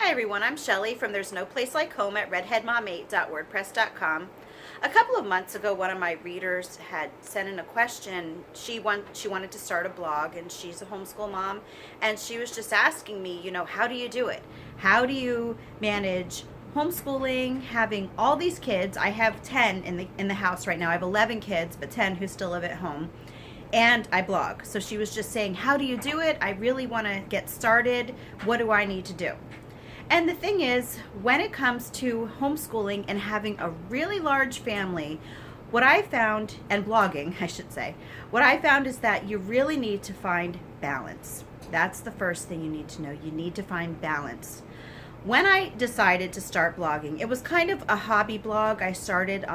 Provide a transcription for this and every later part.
Hi everyone, I'm Shelly from There's No Place Like Home at redheadmom8.wordpress.com. A couple of months ago, one of my readers had sent in a question. She wanted to start a blog, and she's a homeschool mom, and she was just asking me, how do you do it? How do you manage homeschooling, having all these kids? I have 10 in the house right now. I have 11 kids, but 10 who still live at home. And I blog. So she was just saying, how do you do it? I really want to get started. What do I need to do? And the thing is, when it comes to homeschooling and having a really large family, what I found, and blogging, I should say, what I found is that you really need to find balance. That's the first thing you need to know. You need to find balance. When I decided to start blogging, it was kind of a hobby blog. I started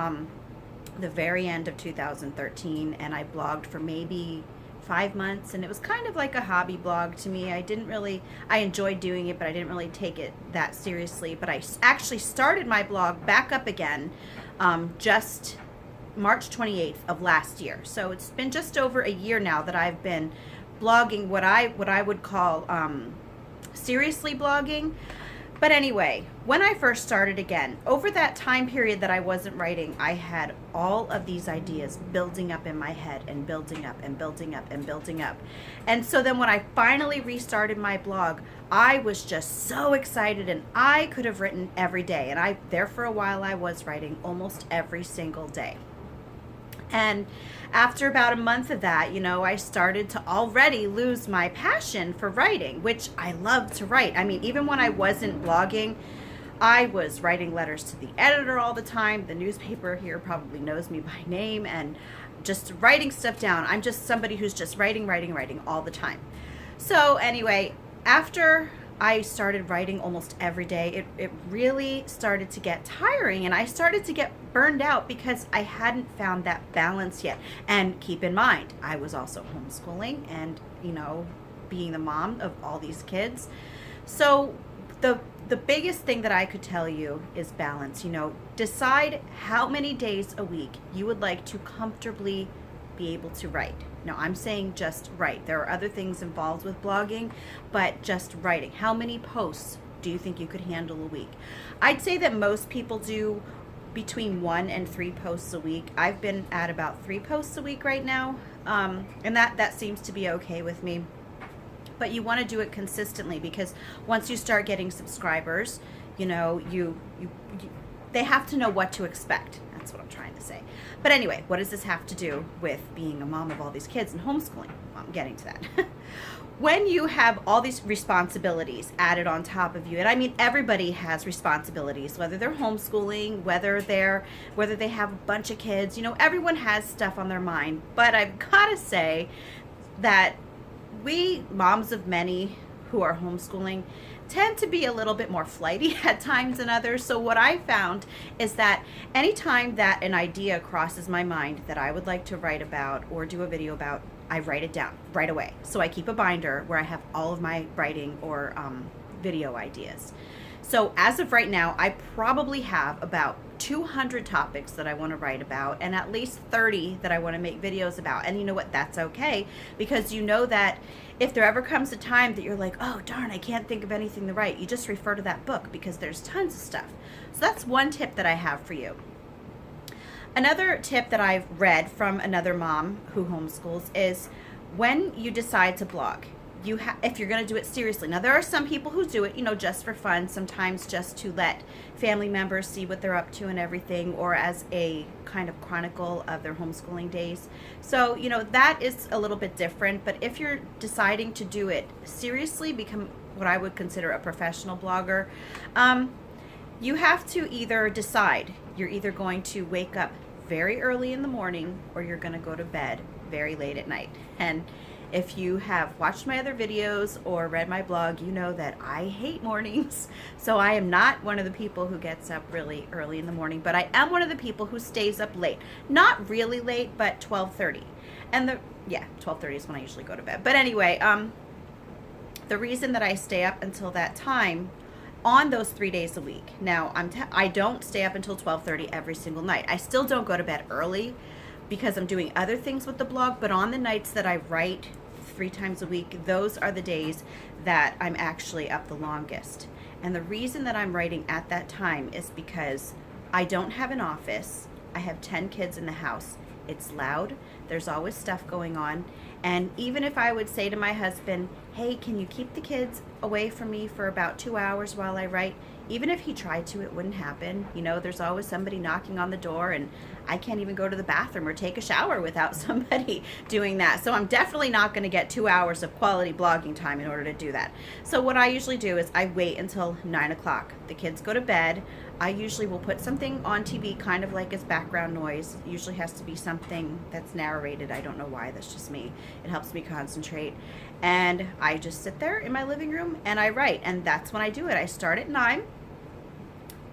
the very end of 2013, and I blogged for maybe 5 months, and it was kind of like a hobby blog to me. I enjoyed doing it, but I didn't really take it that seriously. But I actually started my blog back up again just March 28th of last year. So it's been just over a year now that I've been blogging, what I would call seriously blogging. But anyway, when I first started again, over that time period that I wasn't writing, I had all of these ideas building up in my head and building up and building up and building up. And so then when I finally restarted my blog, I was just so excited, and I could have written every day. And there for a while I was writing almost every single day. And after about a month of that, I started to already lose my passion for writing, which I love to write. I mean, even when I wasn't blogging, I was writing letters to the editor all the time. The newspaper here probably knows me by name, and just writing stuff down. I'm just somebody who's just writing all the time. So anyway, after I started writing almost every day, it really started to get tiring, and I started to get burned out because I hadn't found that balance yet. And keep in mind, I was also homeschooling and, being the mom of all these kids. So the biggest thing that I could tell you is balance. Decide how many days a week you would like to comfortably be able to write. Now, I'm saying just write. There are other things involved with blogging, but just writing. How many posts do you think you could handle a week? I'd say that most people do between 1 and 3 posts a week. I've been at about 3 posts a week right now, and that seems to be okay with me. But you want to do it consistently, because once you start getting subscribers, they have to know what to expect. That's what I'm trying to say. But anyway, what does this have to do with being a mom of all these kids and homeschooling? Well, I'm getting to that. When you have all these responsibilities added on top of you, and I mean everybody has responsibilities, whether they're homeschooling, whether they have a bunch of kids, everyone has stuff on their mind. But I've got to say that we moms of many who are homeschooling tend to be a little bit more flighty at times than others. So what I found is that anytime that an idea crosses my mind that I would like to write about or do a video about, I write it down right away. So I keep a binder where I have all of my writing or video ideas. So as of right now, I probably have about 200 topics that I want to write about, and at least 30 that I want to make videos about. And you know what? That's okay, because that if there ever comes a time that you're like, oh darn, I can't think of anything to write, you just refer to that book, because there's tons of stuff. So that's one tip that I have for you. Another tip that I've read from another mom who homeschools is, when you decide to blog, if you're going to do it seriously. Now, there are some people who do it, just for fun, sometimes just to let family members see what they're up to and everything, or as a kind of chronicle of their homeschooling days. So, that is a little bit different. But if you're deciding to do it seriously, become what I would consider a professional blogger, you have to either decide you're either going to wake up very early in the morning, or you're going to go to bed very late at night. And if you have watched my other videos or read my blog, you know that I hate mornings. So I am not one of the people who gets up really early in the morning, but I am one of the people who stays up late. Not really late, but 12:30. And 12:30 is when I usually go to bed. But anyway, the reason that I stay up until that time on those 3 days a week. Now, I don't stay up until 12:30 every single night. I still don't go to bed early because I'm doing other things with the blog, but on the nights that I write 3 times a week, those are the days that I'm actually up the longest. And the reason that I'm writing at that time is because I don't have an office. I have 10 kids in the house. It's loud. There's always stuff going on. And even if I would say to my husband, hey, can you keep the kids away from me for about 2 hours while I write? Even if he tried to, it wouldn't happen. You know, there's always somebody knocking on the door, and I can't even go to the bathroom or take a shower without somebody doing that. So I'm definitely not going to get 2 hours of quality blogging time in order to do that. So what I usually do is I wait until 9 o'clock. The kids go to bed. I usually will put something on TV kind of like as background noise. It usually has to be something that's narrated. I don't know why, that's just me. It helps me concentrate. And I just sit there in my living room and I write. And that's when I do it. I start at 9,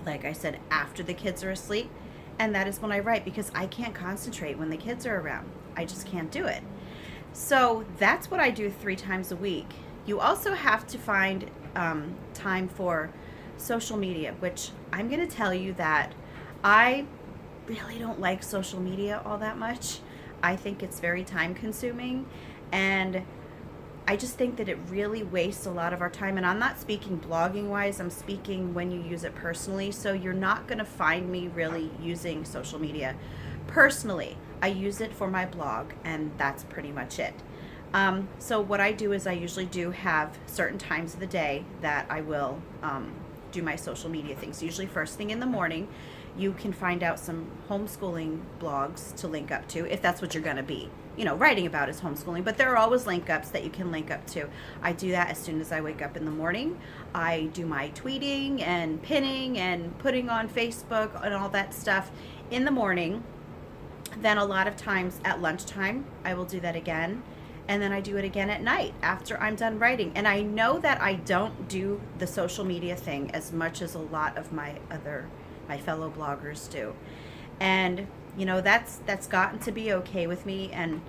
like I said, after the kids are asleep. And that is when I write, because I can't concentrate when the kids are around. I just can't do it. So that's what I do 3 times a week. You also have to find time for social media, which I'm going to tell you that I really don't like social media all that much. I think it's very time consuming, and I just think that it really wastes a lot of our time. And I'm not speaking blogging wise, I'm speaking when you use it personally. So you're not going to find me really using social media personally. I use it for my blog, and that's pretty much it. So what I do is I usually do have certain times of the day that I will do my social media things. Usually first thing in the morning. You can find out some homeschooling blogs to link up to, if that's what you're going to be, you know, writing about is homeschooling, but there are always link ups that you can link up to. I do that as soon as I wake up in the morning. I do my tweeting and pinning and putting on Facebook and all that stuff in the morning. Then a lot of times at lunchtime, I will do that again. And then I do it again at night after I'm done writing. And I know that I don't do the social media thing as much as a lot of my fellow bloggers do. And you know, that's gotten to be okay with me. And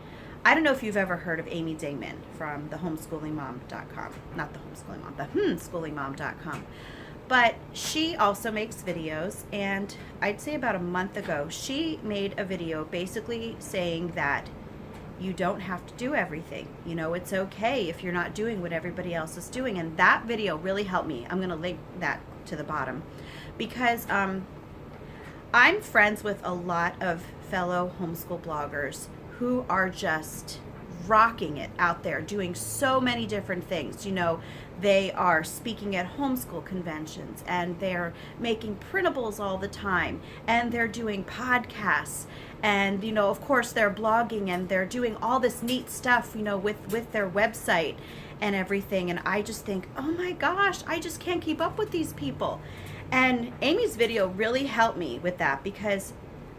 I don't know if you've ever heard of Amy Dingman from the homeschoolingmom.com. Not the homeschooling mom, the homeschoolingmom.com. But she also makes videos, and I'd say about a month ago, she made a video basically saying that you don't have to do everything. You know, it's okay if you're not doing what everybody else is doing. And that video really helped me. I'm going to link that to the bottom, because I'm friends with a lot of fellow homeschool bloggers who are just rocking it out there, doing so many different things. You know, they are speaking at homeschool conventions, and they're making printables all the time, and they're doing podcasts, and you know, of course they're blogging, and they're doing all this neat stuff, you know, with their website and everything. And I just think, oh my gosh, I just can't keep up with these people. And Amy's video really helped me with that, because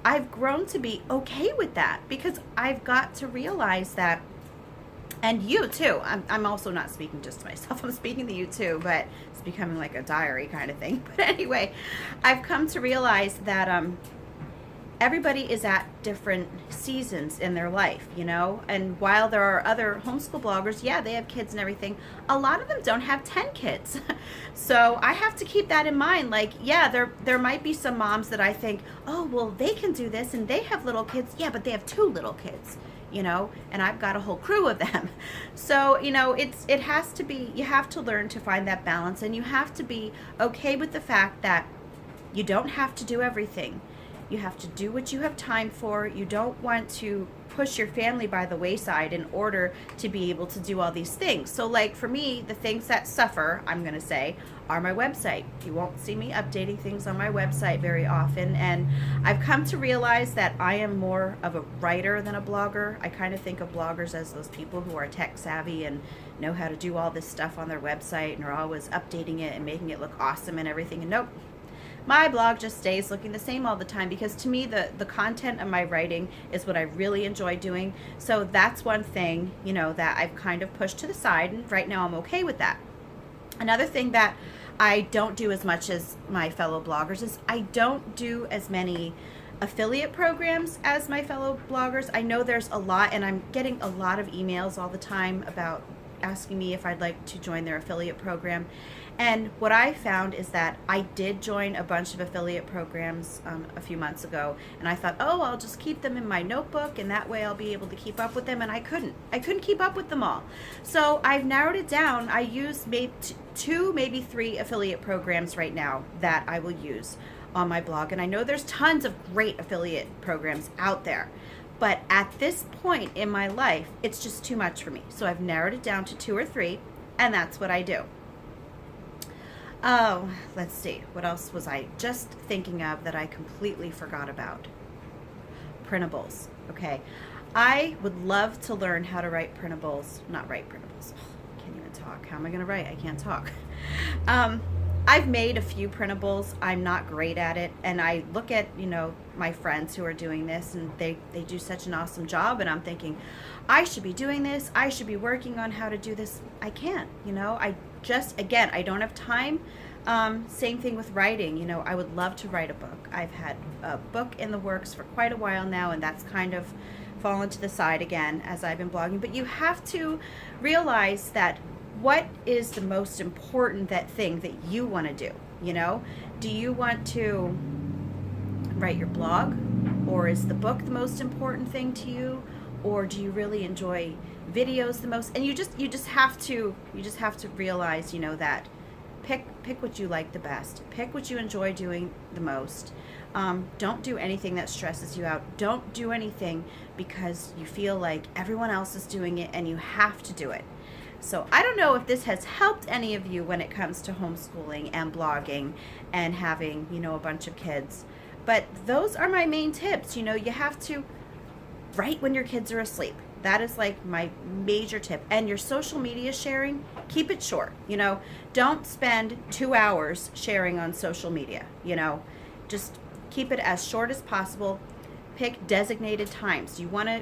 I've grown to be okay with that, because I've got to realize that, and you too, I'm also not speaking just to myself, I'm speaking to you too, but it's becoming like a diary kind of thing. But anyway, I've come to realize that everybody is at different seasons in their life, you know. And while there are other homeschool bloggers, yeah, they have kids and everything, a lot of them don't have 10 kids. So I have to keep that in mind. Like, yeah, there might be some moms that I think, oh, well, they can do this and they have little kids. Yeah, but they have 2 little kids, you know, and I've got a whole crew of them. So, you know, it has to be, you have to learn to find that balance, and you have to be okay with the fact that you don't have to do everything. You have to do what you have time for. You don't want to push your family by the wayside in order to be able to do all these things. So like for me, the things that suffer, I'm going to say, are my website. You won't see me updating things on my website very often. And I've come to realize that I am more of a writer than a blogger. I kind of think of bloggers as those people who are tech savvy and know how to do all this stuff on their website and are always updating it and making it look awesome and everything. And nope. My blog just stays looking the same all the time, because to me the content of my writing is what I really enjoy doing. So that's one thing, you know, that I've kind of pushed to the side, and right now I'm okay with that. Another thing that I don't do as much as my fellow bloggers is I don't do as many affiliate programs as my fellow bloggers. I know there's a lot, and I'm getting a lot of emails all the time about asking me if I'd like to join their affiliate program. And what I found is that I did join a bunch of affiliate programs a few months ago, and I thought, oh, I'll just keep them in my notebook, and that way I'll be able to keep up with them, and I couldn't keep up with them all. So I've narrowed it down. I use maybe 2, maybe 3 affiliate programs right now that I will use on my blog, and I know there's tons of great affiliate programs out there. But at this point in my life, it's just too much for me. So I've narrowed it down to 2 or 3, and that's what I do. Oh, let's see. What else was I just thinking of that I completely forgot about? Printables. Okay. I would love to learn how to write printables. Not write printables. I can't even talk. How am I going to write? I can't talk. I've made a few printables. I'm not great at it. And I look at, my friends who are doing this, and they do such an awesome job. And I'm thinking, I should be doing this. I should be working on how to do this. I can't, I don't have time. Same thing with writing. I would love to write a book. I've had a book in the works for quite a while now, and that's kind of fallen to the side again as I've been blogging. But you have to realize that what is the most important thing that you want to do? Do you want to write your blog, or is the book the most important thing to you, or do you really enjoy videos the most? And you just have to realize, that pick what you like the best, pick what you enjoy doing the most. Don't do anything that stresses you out. Don't do anything because you feel like everyone else is doing it and you have to do it. So I don't know if this has helped any of you when it comes to homeschooling and blogging and having, a bunch of kids. But those are my main tips. You have to write when your kids are asleep. That is like my major tip. And your social media sharing, keep it short. Don't spend 2 hours sharing on social media. Just keep it as short as possible. Pick designated times. You want to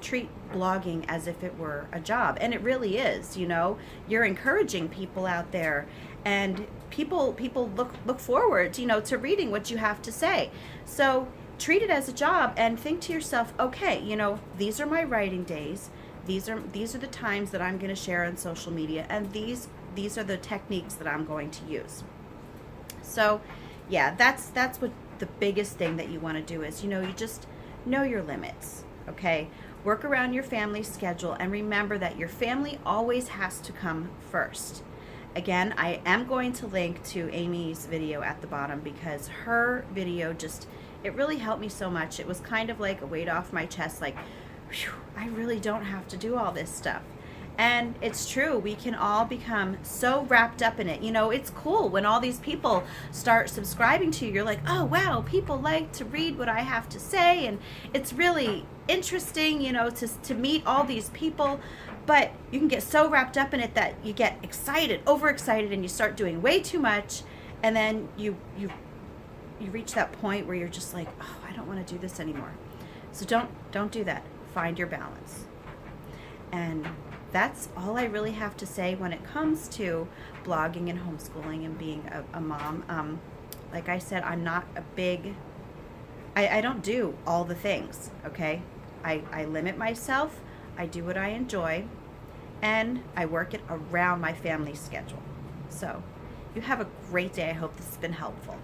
treat blogging as if it were a job, and it really is. You're encouraging people out there, and people look forward to reading what you have to say. So treat it as a job and think to yourself, okay, these are my writing days, these are the times that I'm going to share on social media, and these are the techniques that I'm going to use. So yeah, that's what the biggest thing that you want to do is, you just know your limits. Okay, work around your family's schedule, and remember that your family always has to come first. Again, I am going to link to Amy's video at the bottom, because her video it really helped me so much. It was kind of like a weight off my chest, like, whew, I really don't have to do all this stuff. And it's true, we can all become so wrapped up in it. It's cool when all these people start subscribing to you. You're like, oh wow, people like to read what I have to say, and it's really interesting, to meet all these people. But you can get so wrapped up in it that you get excited, overexcited, and you start doing way too much, and then you reach that point where you're just like, oh, I don't want to do this anymore. So don't do that. Find your balance. And that's all I really have to say when it comes to blogging and homeschooling and being a mom. Like I said, I'm not I don't do all the things, okay? I limit myself, I do what I enjoy, and I work it around my family's schedule. So you have a great day. I hope this has been helpful.